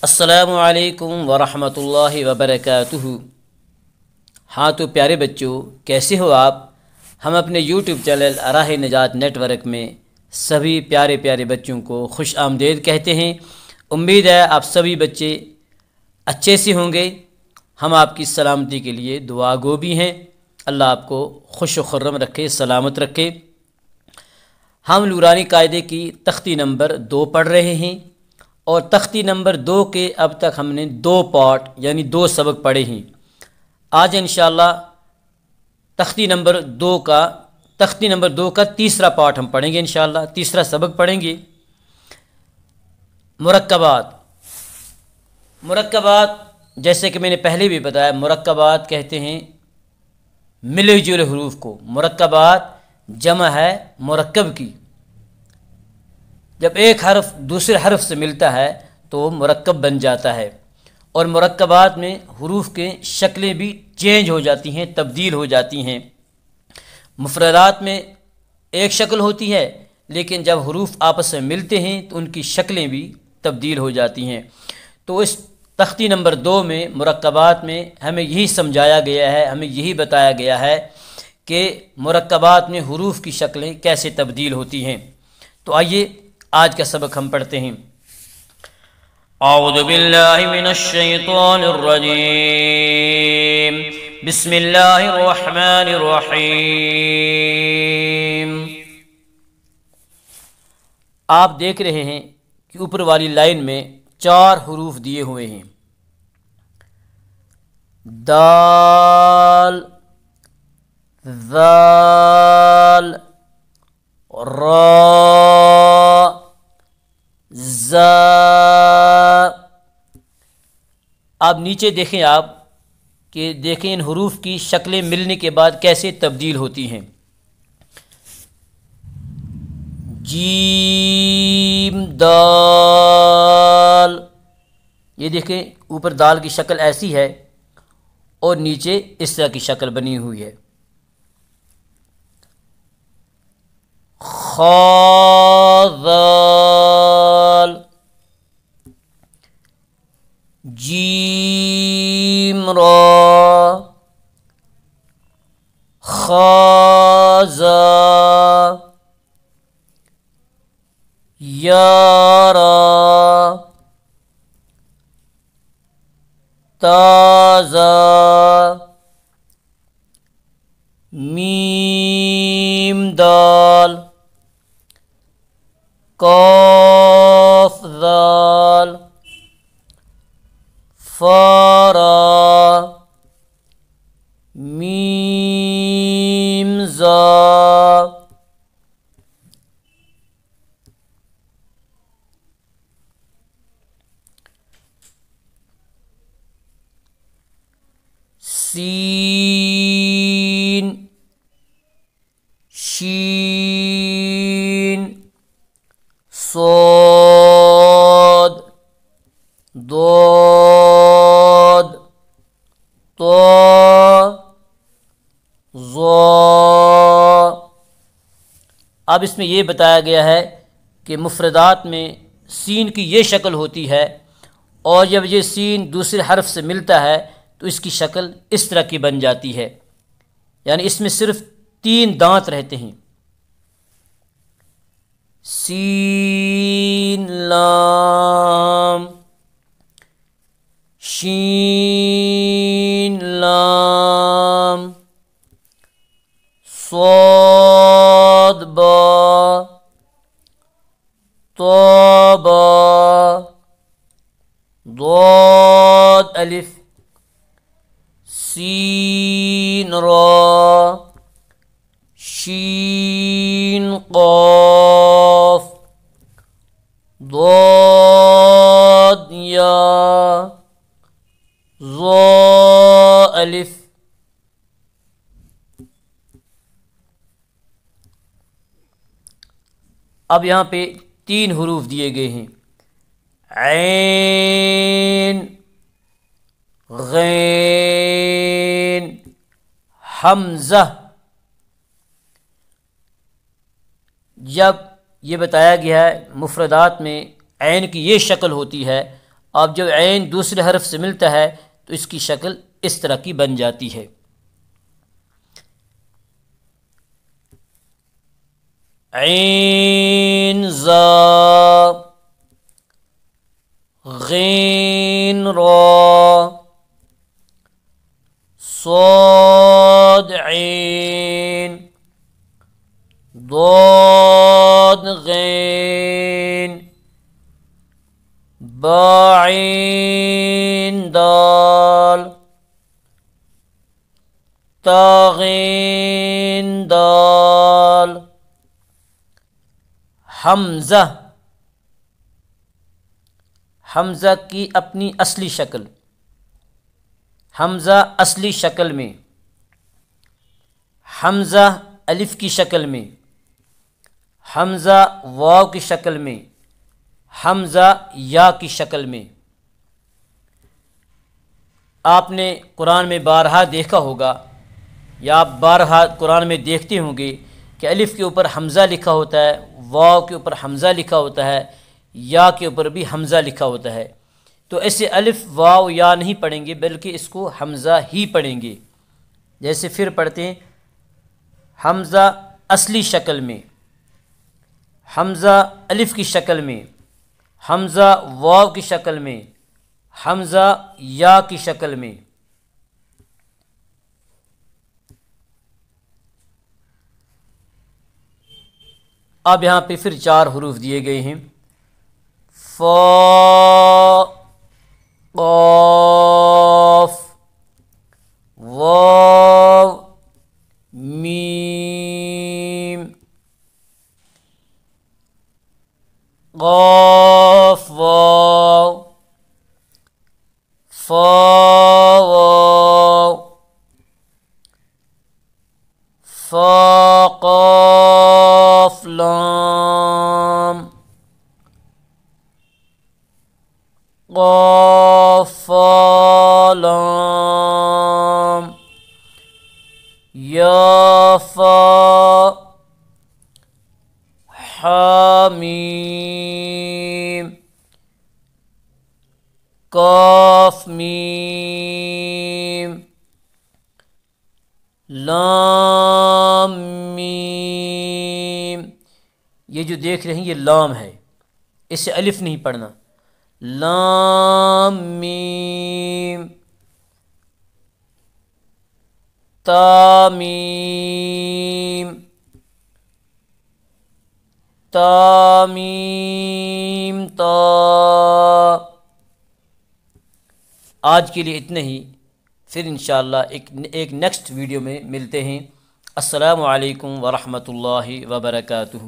السلام علیکم ورحمۃ اللہ وبرکاتہ۔ ہاں تو پیارے بچوں، کیسے ہو آپ؟ ہم اپنے یوٹیوب چینل راہ نجات نیٹ ورک میں سبھی پیارے پیارے بچوں کو خوش آمدید کہتے ہیں۔ امید ہے آپ سبھی بچے اچھے سے ہوں گے۔ ہم آپ کی سلامتی کے لیے دعا گو بھی ہیں۔ اللہ آپ کو خوش و خرم رکھے، سلامت رکھے۔ ہم نورانی قاعدے کی تختی نمبر 2 پڑھ رہے ہیں، اور تختی نمبر 2 کے اب تک ہم نے 2 پارٹ یعنی 2 سبق پڑھے ہیں۔ آج انشاءاللہ تختی نمبر 2 کا تیسرا پارٹ ہم پڑھیں گے، انشاءاللہ تیسرا سبق پڑھیں گے۔ مرکبات جیسے کہ میں نے پہلے بھی بتایا، مرکبات کہتے ہیں ملے جلے حروف کو۔ مرکبات جمع ہے مرکب کی۔ جب ایک حرف دوسرے حرف سے ملتا ہے تو وہ مرکب بن جاتا ہے، اور مرکبات میں حروف کے شکلیں بھی چینج ہو جاتی ہیں، تبدیل ہو جاتی ہیں۔ مفردات میں ایک شکل ہوتی ہے، لیکن جب حروف آپس میں ملتے ہیں تو ان کی شکلیں بھی تبدیل ہو جاتی ہیں۔ تو اس تختی نمبر 2 میں مرکبات میں ہمیں یہی سمجھایا گیا ہے، ہمیں یہی بتایا گیا ہے کہ مرکبات میں حروف کی شکلیں کیسے تبدیل ہوتی ہیں۔ تو آئیے آج کا سبق ہم پڑھتے ہیں۔ اعوذ باللہ من الشیطان الرجیم، بسم اللہ الرحمن الرحیم۔ آپ دیکھ رہے ہیں کہ اوپر والی لائن میں 4 حروف دیے ہوئے ہیں: دال، ذال، را، زا۔ اب نیچے دیکھیں آپ کہ دیکھیں ان حروف کی شکلیں ملنے کے بعد کیسے تبدیل ہوتی ہیں۔ جیم، دال، یہ دیکھیں اوپر دال کی شکل ایسی ہے اور نیچے اس طرح کی شکل بنی ہوئی ہے۔ خا، ذال، جیم، را، خا، زا، یا، را، تا، زا، میم، دال، قاف، ذال، فا، را، میم، زا۔ سین، شین، صاد، ضاد، طا، ظا۔ اب اس میں یہ بتایا گیا ہے کہ مفردات میں سین کی یہ شکل ہوتی ہے، اور جب یہ سین دوسرے حرف سے ملتا ہے تو اس کی شکل اس طرح کی بن جاتی ہے، یعنی اس میں صرف 3 دانت رہتے ہیں۔ سین، لام، شین، لام، صاد، با، طا، با، ضاد، الف، سین، را، شین، قاف، ضاد، یا، ظا، الف۔ اب یہاں پہ 3 حروف دیے گئے ہیں: عین، غین، حمزہ۔ جب یہ بتایا گیا ہے مفردات میں عین کی یہ شکل ہوتی ہے اب جب عین دوسرے حرف سے ملتا ہے تو اس کی شکل اس طرح کی بن جاتی ہے. عین زا غین را صاد عین ضاد غین با عین دال تا غین دال. حمزہ، حمزہ کی اپنی اصلی شکل، حمزہ اصلی شکل میں، حمزہ الف کی شکل میں، حمزہ واو کی شکل میں، حمزہ یا کی شکل میں. آپ نے قرآن میں بارہا دیکھا ہوگا یا آپ بارہا قرآن میں دیکھتے ہوں گے کہ الف کے اوپر حمزہ لکھا ہوتا ہے، واو کے اوپر حمزہ لکھا ہوتا ہے، یا کے اوپر بھی حمزہ لکھا ہوتا ہے. تو ایسے الف واو یا نہیں پڑھیں گے بلکہ اس کو حمزہ ہی پڑھیں گے. جیسے پھر پڑھتے ہیں حمزہ اصلی شکل میں، حمزہ الف کی شکل میں، حمزہ واو کی شکل میں، حمزہ یا کی شکل میں. اب یہاں پہ پھر 4 حروف دیے گئے ہیں. فا قاف واو میم قاف واو فا واو فا قاف لام قاف فا لام یا فا حامیم کاف میم لام میم. یہ جو دیکھ رہے ہیں یہ لام ہے، اسے الف نہیں پڑھنا. لام میم تا میم تا میم تا. آج کے لیے اتنا ہی، پھر انشاءاللہ ایک نیکسٹ ویڈیو میں ملتے ہیں. السلام علیکم ورحمۃ اللہ وبرکاتہ.